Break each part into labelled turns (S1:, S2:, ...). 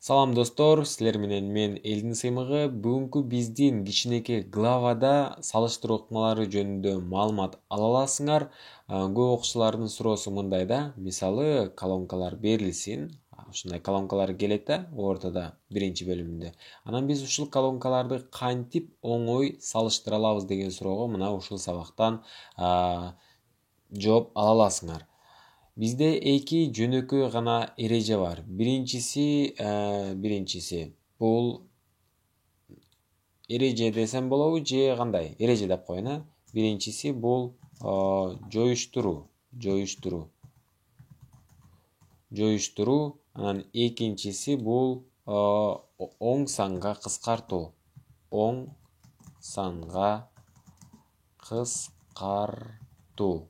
S1: Салам достор, силер менен мен Элдин Сыймыгы. Бүгүнкү биздин кичинекей главада салыштыруу ыкмалары жөнүндө маалымат ала аласыңар. Көп окуучулардын суроосу мындай да, мисалы колонкалар берилсин. Ушундай колонкалар келет да, ортодо биринчи бөлүмүндө. Анан биз ушул колонкаларды кантип оңой салыштыра алабыз деген суроого мына ушул сабактан жооп ала аласыңар. Бизде эки жөнөкөй гана эреже бар. Биринчиси бул эреже десем болобу же кандай? Эреже деп коеюн, Биринчиси бул жоюштуруу. Анан экинчиси бул оң санга кыскартуу. Оң санга кыскартуу.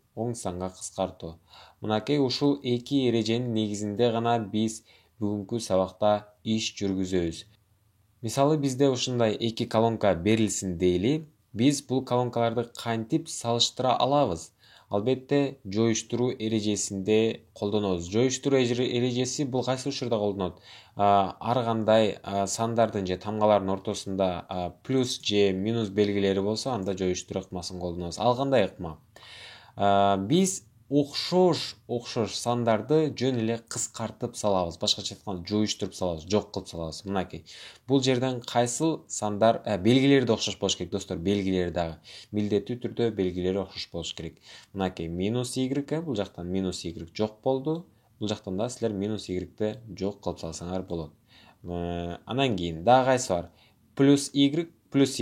S1: Мынакей ушул эки эреженин негизинде гана биз бүгүнкү сабакта иш жүргүзөбүз. Мисалы бизде ушундай эки колонка берилсин дейли, биз бул колонкаларды кантип салыштыра алабыз? Албетте жоюштуруу эрежесинде колдонобуз. Жоюштуруу эрежеси бул кайсы учурда колдонот? Ар кандай сандардын же тамгалардын ортосунда плюс же минус белгилери болсо, анда жоюштуруу ыкмасын колдонобуз. Ал кандай ыкма? Биз окшош сандарды жөн эле кыскартып салабыз. Башкача айтканда, жоюштуруп салабыз, жок кылып салабыз. Мынакей. Бул жерден кайсыл сандар, белгилери да окшош болуш керек, достор, белгилери дагы. Милдеттүү түрдө белгилери окшош болуш керек. Мынакей, минус y, бул жактан минус y жок болду. Бул жактан да силер минус y-ди жок кылып салсаңар болот. Анан кийин дагы кайсы бар? Плюс y, демек, плюс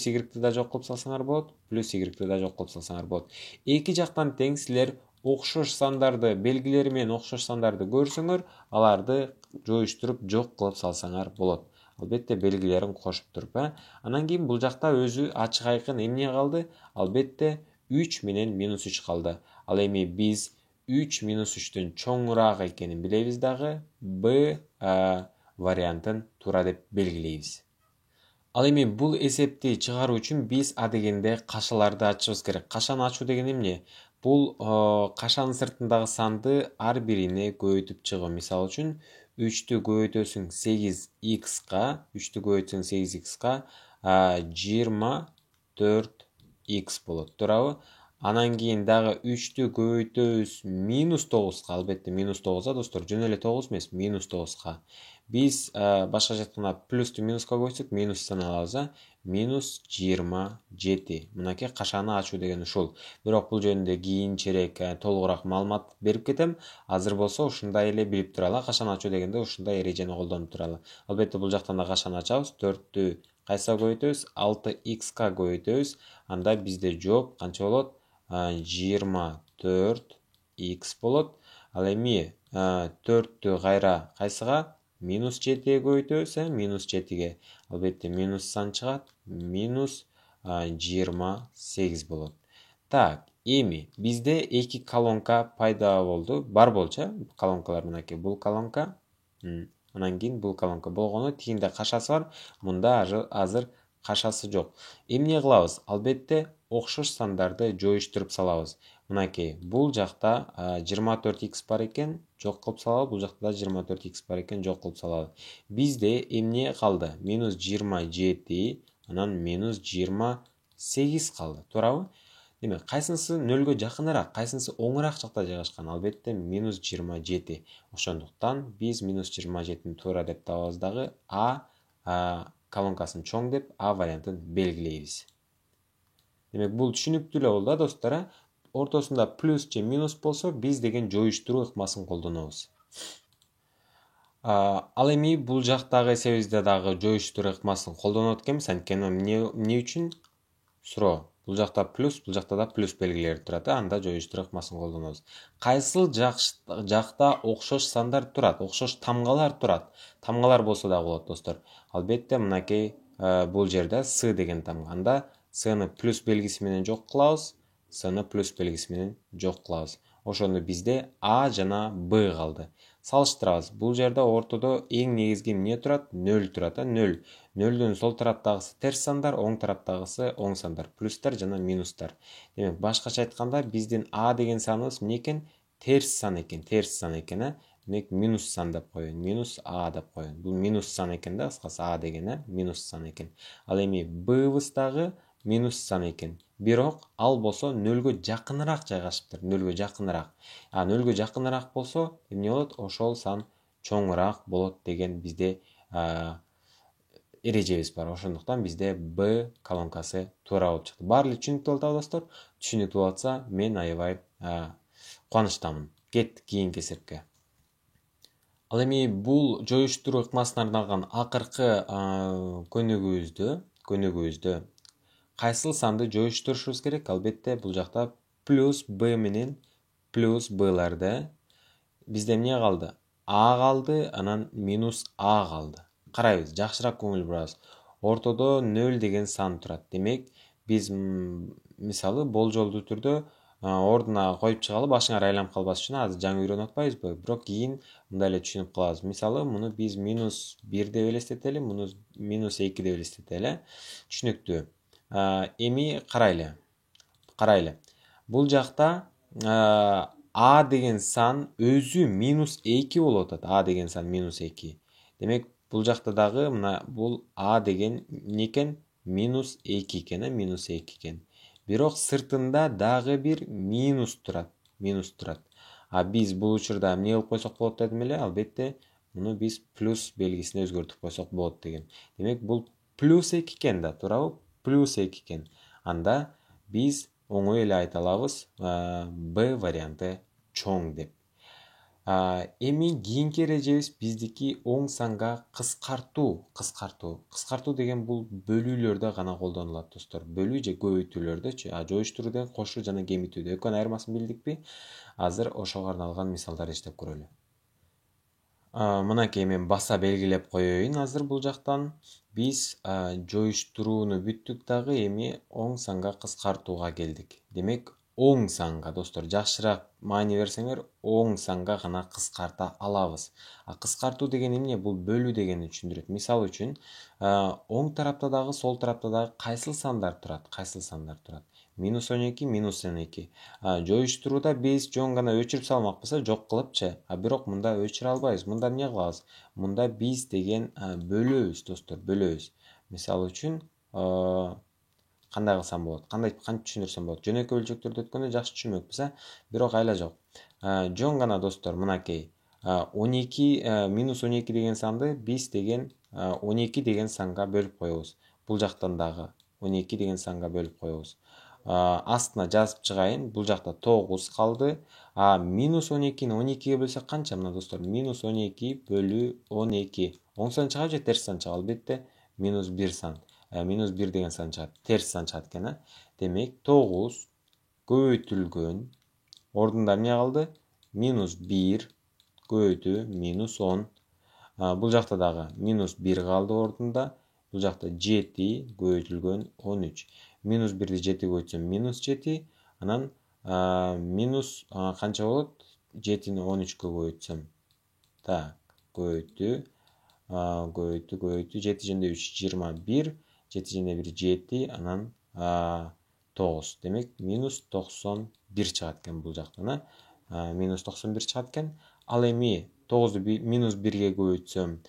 S1: y-ди да жок кылып салсаңар болот, плюс y-ди да жок кылып салсаңар болот. Эки жактан тең силер окшош сандарды, белгилери менен окшош сандарды көрсөңөр, аларды жоюштуруп жок кылып салсаңар болот. Албетте белгилерин кошуп туруп, Анан кийин бул жакта өзү ачык айкын эмне калды? Албетте 3 менен минус 3 калды. Ал эми биз 3 минус 3төн чоңураак экенин билебиз дагы, Б вариантын туура деп белгилейбиз. Ал эми бул эсепти чыгаруу үчүн биз дегенде кашаларды ачышыбыз керек. Кашаны ачуу деген эмне? Бул кашанын сыртындагы санды ар бирине көбөйтүп чыгуу. Мисалы үчүн 3тү көбөйтөсүң 8x-ка, 24x болот, туурабы? Анан кийин дагы 3тү көбөйтөбүз минус 9-ка, албетте минус 9-а, достор, жөн эле 9 эмес, минус 9-ка. Биз башкача айтканда плюсту минуска көчсөк, минус саналабыз, минус 27. Мынакей кашаны ачуу деген ушул. Бирок бул жөнүндө кийинчерээк толугураак маалымат берип кетем. Азыр болсо ушундай эле билип туралы, кашаны ачуу дегенде ушундай эрежени колдонуп туралы. Албетте бул жактан да кашаны ачабыз. 4тү кайсыга көбөйтөбүз? 6x-ка көбөйтөбүз. Анда бизде жооп канча болот? 24x болот. Ал эми 4тү кайра кайсыга? Минус 7-ге көбөйтөбүз, минус 7-ге. Албетте минус сан чыгат, минус 28 болот. Так, эми бизде эки колонка пайда болду. Бар болчу, колонкалар мынакей. Бул колонка, анан кийин бул колонка болгону, тигинде кашасы бар, мында азыр кашасы жок. Эмне кылабыз? Албетте окшош сандарды жоюштуруп салабыз. Мынакей, бул жакта 24x бар экен, жок кылып салалы, бул жакта да 24x бар экен, жок кылып салалы. Бизде эмне калды? Минус 27, анан минус 28 калды, туурабы? Демек, кайсынысы нөлгө жакыныраак, кайсынысы оңураак жакта жайгашкан? Албетте минус 27. Ошондуктан биз минус 27-ни туура деп табабыз дагы, колонкасын чоң деп вариантын белгилейбиз. Демек, бул түшүнүктүү эле болду, достор. Ортосунда плюс же минус болсо, биз деген жоюштуруу ыкмасын колдонобуз. Ал эми бул жактагы эсебибизде дагы жоюштуруу ыкмасын колдонот экенбиз. Анткени эмне үчүн? Суроо. Бул жакта плюс, бул жакта да плюс белгилери турат, анда жоюштуруу ыкмасын колдонобуз. Кайсыл жакта окшош сандар турат, окшош тамгалар турат? Тамгалар болсо да болот, достор. Албетте мынакей бул жерде с деген тамга. Анда с-ны плюс белгиси менен жок кылабыз, с-ны плюс белгиси менен жок кылабыз. Ошондо бизде А жана Б калды. Салыштырабыз. Бул жерде ортодо эң негизги эмне турат? 0 турат, 0. 0дүн сол тараптагысы терс сандар, оң тараптагысы оң сандар, плюстар жана минустар. Демек, башкача айтканда, биздин А деген саныбыз эмне экен? Терс сан экен, демек минус сан деп коеюн, минус а деп коеюн. Бул минус сан экен да, кыскасы а деген минус сан экен. Ал эми быбыз дагы минус сан экен. Бирок ал болсо нөлгө жакыныраак жайгашыптыр, нөлгө жакыныраак. Нөлгө жакыныраак болсо эмне болот? Ошол сан чоңураак болот деген бизде эрежебиз бар. Ошондуктан бизде Б колонкасы туура болуп чыкты. Баары эле түшүнүктүү болуп атабы достор? Түшүнүктүү болуп атса, мен аябай кубанычтамын. Кеттик кийинки эсепке. Ал эми бул жоюштуруу ыкмасына арналган акыркы көнүгүүбүздө кайсыл санды жоюштурушубуз керек? Албетте бул жакта плюс Б менен плюс Б'ларда бизде эмне калды? А калды, анан минус А калды. Карайбыз, жакшыраак көңүл бурабыз. Ортодо 0 деген сан турат. Демек, биз мисалы болжолдуу түрдө ордуна коюп чыгалы, башыңар айланып калбас үчүн азыр жаңы үйрөнүп атпайбызбы? Бирок кийин мындай эле түшүнүп калабыз. Мисалы, муну биз минус 1 деп элестетели, муну минус 2 деп элестетели. Түшүнүктүү. Эми карайлы. Бул жакта А деген сан өзү минус 2 болуп атат. А деген сан минус 2. Демек, бул жакта дагы мына бул А деген эмне экен? Минус 2 экен, минус 2 экен. Бирок сыртында дагы бир минус турат. Биз бул учурда эмне кылып койсок болот дедим эле? Албетте, муну биз плюс белгисине өзгөртүп койсок болот деген. Демек, бул плюс 2 экен да, туурабы? Плюс 2 экен. Анда биз оңой эле айта алабыз Б варианты чоң деп. Эми кийинки эрежебиз биздики оң санга кыскартуу деген бул бөлүүлөрдө гана колдонулат достор. Бөлүү же көбөйтүүлөрдөчү, жоюштуруу деген кошуу жана кемитүүдө. Экөөнүн айырмасын билдикпи? Азыр ошого арналган мисалдар иштеп көрөлү. Мынакей мен баса белгилеп коеюн азыр бул жактан. Биз жоюштурууну бүттүк дагы, эми оң санга кыскартууга келдик. Демек, оң санга достор, жакшыраак маани берсеңер, оң санга гана кыскарта алабыз. Кыскартуу деген эмне? Бул бөлүү дегенди түшүндүрөт. Мисал үчүн, оң тарапта дагы, сол тарапта дагы кайсыл сандар турат? Минус 12, минус 12. Жоюштурууда биз жөн гана өчүрүп салмакпыз, жок кылыпчы. Бирок мында өчүрө албайбыз. Мында эмне кылабыз? Мында биз деген бөлөбүз достор, бөлөбүз. Мисал үчүн, кандай кылсам болот? Кантип түшүндүрсөм болот? Жөнөкөй бөлчөктөрдө өткөндө жакшы түшүнмөкпүз, бирок айла жок. Жөн гана достор, мынакей. 12, минус 12 деген санды биз деген 12 деген санга бөлүп коебуз. Бул жактан дагы 12 деген санга бөлүп коебуз. Астына жазып чыгайын, бул жакта 9 калды. Минус 12-ни 12-ге бөлсөк канча мына достор? Минус 12 бөлү 12. Оң сан чыгабы же терс сан чыгабы? Албетте минус 1 сан. Минус 1 деген сан чыгат, терс сан чыгат экен. Демек, 9 көбөйтүлгөн. Ордунда эмне калды? Минус 1 көбөйтүү минус 10. Бул жакта дагы минус 1 калды ордунда. Бул жакта 7 көбөйтүлгөн 13. Минус 1-ди 7 көбөйтсөм минус 7. Анан минус канча болот? 7-ни 13-кө көбөйтсөм. Так, көбөйтүү. 7 жөнүндө 3 21. 7 жөнүндө 1 7, анан 9. Демек, минус 91 чыгат экен бул жактан. Минус 91 чыгат экен. Ал эми 9-ду минус 1-ге көбөйтсөм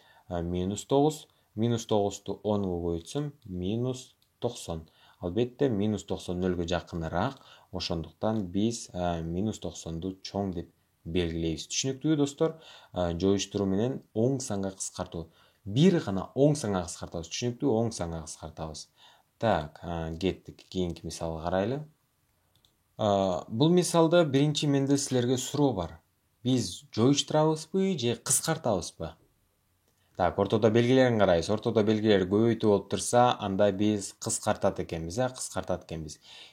S1: минус 9. Минус 9-ту 10-га көбөйтсөм минус 90. Албетте, минус 90 нөлгө жакыныраак. Ошондуктан биз минус 90-ду чоң деп белгилейбиз. Түшүнүктүүбү достор? Жоюштуруу менен оң санга кыскартуу. Бир гана оң санга кыскартабыз. Түшүнүктүү? Оң санга кыскартабыз. Так, кеттик. Кийинки мисалга карайлы. Бул мисалда биринчи менде силерге суроо бар. Биз жоюштурабызбы же кыскартабызбы? Так, ортодо белгилерин карайбыз. Ортодо белгилер көбөйтүү болуп турса, анда биз кыскартат экенбиз,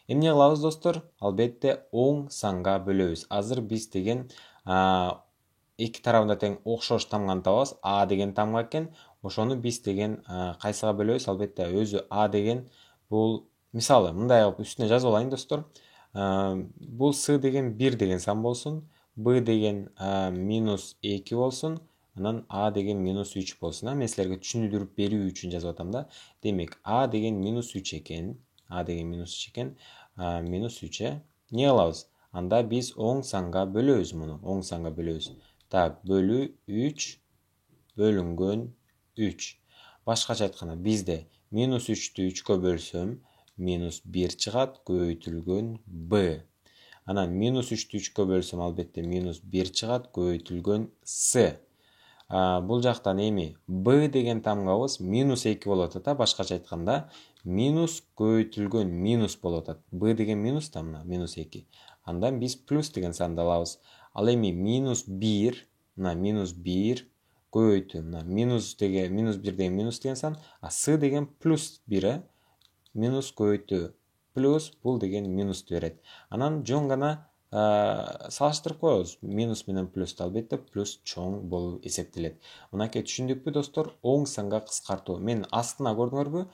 S1: Эмне кылабыз достор? Албетте, оң санга бөлөбүз. Азыр биз деген эки тарабында тең окшош тамганы табабыз. А деген тамга экен. Ошону биз деген кайсыга бөлөбүз? Албетте, өзү А деген бул, мисалы, мындай кылып үстүнө жазып алайын достор. Бул С деген 1 деген сан болсун. Б деген минус 2 болсун. Анан А деген минус 3 болсун. Мен силерге түшүндүрүп берүү үчүн жазып атам да. Демек, А деген минус 3 экен. Минус 3. Не кылабыз? Анда биз оң санга бөлөбүз муну. Оң санга бөлөбүз. Так, бөлүү 3 бөлүнгөн 3. Башкача айтканда бизде минус 3'тü 3'кө бөлсөм, минус 1 чыгат, көбөйтүлгөн b. Анан минус 3'тü 3'кө бөлсөм, албетте минус 1 чыгат, көбөйтүлгөн s. Бул жактан эми b деген тамгабыз минус 2 болуп атат. Башкача айтканда минус көбөйтүлгөн минус болуп атат. b деген минус да мына минус 2. Андан биз плюс деген санды алабыз. Ал эми минус 1, мына минус 1 көбөйтүү, мына минус 1 деген минус деген сан, а с деген плюс 1, минус көбөйтүү плюс бул деген минусту берет. Анан жөн гана салыштырып коебуз. Минус менен плюсту, албетте плюс чоң болуп эсептелет. Мынакей түшүндүкпү достор? Оң санга кыскартуу. Мен астына көрдүңөрбү?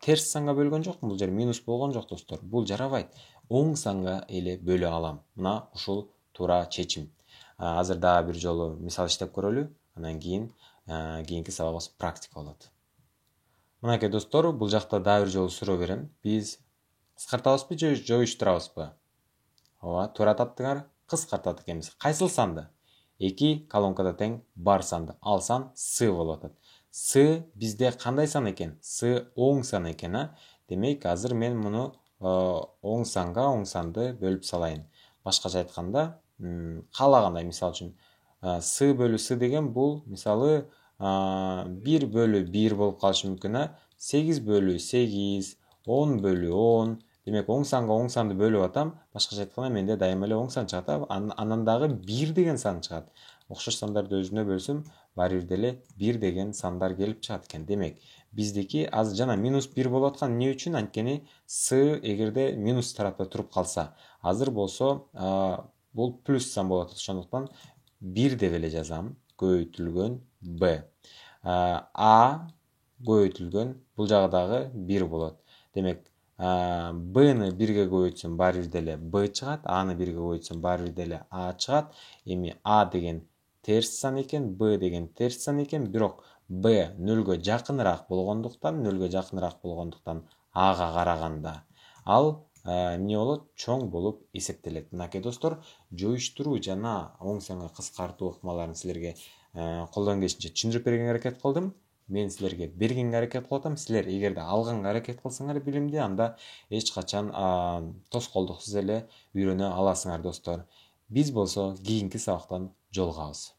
S1: Терс санга бөлгөн жокмун, бул жер минус болгон жок достор. Бул жарабайт. Оң санга эле бөлө алам. Мына ушул туура чечим. Азыр дагы бир жолу мисал иштеп көрөлү. Анан кийин кийинки сабагыбыз практика болот. Мынакей достор, бул жакта дагы бир жолу суроо берем. Биз кыскартабызбы же жоюштурабызбы? Ооба, туура таптыңар. Кыскартат экенбиз. Кайсыл санды? 2 колонкада тең бар санды. Ал сан с болуп атат. С бизде кандай сан экен? С оң сан экен, Демек, азыр мен муну оң санды бөлүп салайын. Башкача айтканда, каалагандай, мисалы үчүн, с бөлү с деген бул мисалы 1 бөлү 1 болуп калышы мүмкүн, 8 бөлү 8, 10 бөлү 10. Демек, оң санды бөлүп атам. Башкача айтканда, менде дайыма эле оң сан чыгат. Анан дагы 1 деген сан чыгат. Окшош сандарды өзүнө бөлсөм, баары бир деле 1 деген сандар келип чыгат экен. Демек, биздики азыр жана минус 1 болуп аткан эмне үчүн? Анткени с эгерде минус тарапта туруп калса, азыр болсо бул плюс сан болуп атат. Ошондуктан 1 деп эле жазам. Көбөйтүлгөн b. А көбөйтүлгөн, бул жагы дагы 1 болот. Демек, b-ны 1ге көбөйтсөм, баары бир деле b чыгат, a-ны 1ге көбөйтсөм, баары бир деле a чыгат. Эми a деген терс сан экен, b деген терс сан экен, бирок b нөлгө жакыныраак болгондуктан a-га караганда ал эмне болот? Чоң болуп эсептелет. Мынакей достор, жоюштуруу жана оң санга кыскартуу ыкмаларын силерге колдон келишинче түшүндүрүп бергенге аракет кылдым. Мен силерге бергенге аракет кылып атам. Силер эгерде алганга аракет кылсаңар билимди, анда эч качан тоскоолдуксуз эле үйрөнө аласыңар достор. Биз болсо кийинки сабактан жолугабыз.